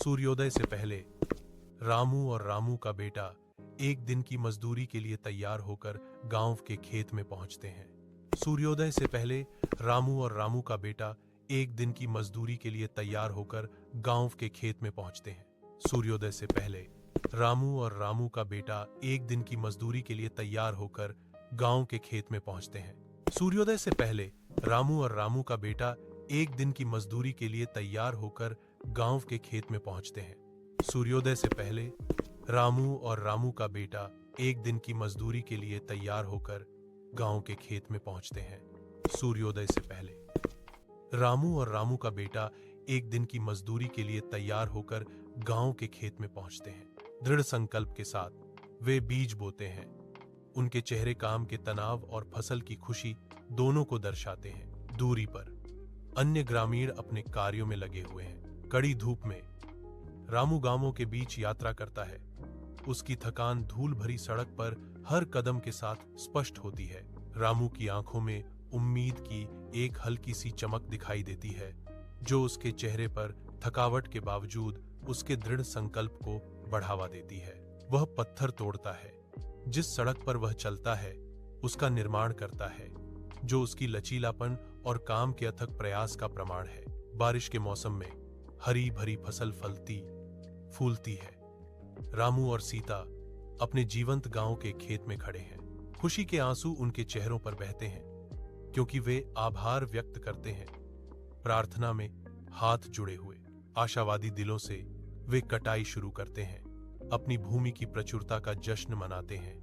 सूर्योदय से पहले रामू और रामू का बेटा एक दिन की मजदूरी के लिए तैयार होकर गांव के खेत में पहुंचते हैं। सूर्योदय से पहले रामू और रामू का बेटा एक दिन की मजदूरी के लिए तैयार होकर गांव के खेत में पहुंचते हैं। सूर्योदय से पहले रामू और रामू का बेटा एक दिन की मजदूरी के लिए तैयार होकर गांव के खेत में पहुंचते हैं। सूर्योदय से पहले रामू और रामू का बेटा एक दिन की मजदूरी के लिए तैयार होकर गांव के खेत में पहुंचते हैं। सूर्योदय से पहले रामू और रामू का बेटा एक दिन की मजदूरी के लिए तैयार होकर गांव के खेत में पहुंचते हैं। सूर्योदय से पहले रामू और रामू का बेटा एक दिन की मजदूरी के लिए तैयार होकर गांव के खेत में पहुंचते हैं। दृढ़ संकल्प के साथ वे बीज बोते हैं। उनके चेहरे काम के तनाव और फसल की खुशी दोनों को दर्शाते हैं। दूरी पर अन्य ग्रामीण अपने कार्यों में लगे हुए हैं। कड़ी धूप में रामू गांवों के बीच यात्रा करता है। उसकी थकान धूल भरी सड़क पर हर कदम के साथ स्पष्ट होती है। रामू की आंखों में उम्मीद की एक हल्की सी चमक दिखाई देती है, जो उसके चेहरे पर थकावट के बावजूद उसके दृढ़ संकल्प को बढ़ावा देती है। वह पत्थर तोड़ता है, जिस सड़क पर वह चलता है उसका निर्माण करता है, जो उसकी लचीलापन और काम के अथक प्रयास का प्रमाण है। बारिश के मौसम में हरी भरी फसल फलती फूलती है। रामू और सीता अपने जीवंत गांव के खेत में खड़े हैं। खुशी के आंसू उनके चेहरों पर बहते हैं, क्योंकि वे आभार व्यक्त करते हैं। प्रार्थना में हाथ जुड़े हुए आशावादी दिलों से वे कटाई शुरू करते हैं। अपनी भूमि की प्रचुरता का जश्न मनाते हैं।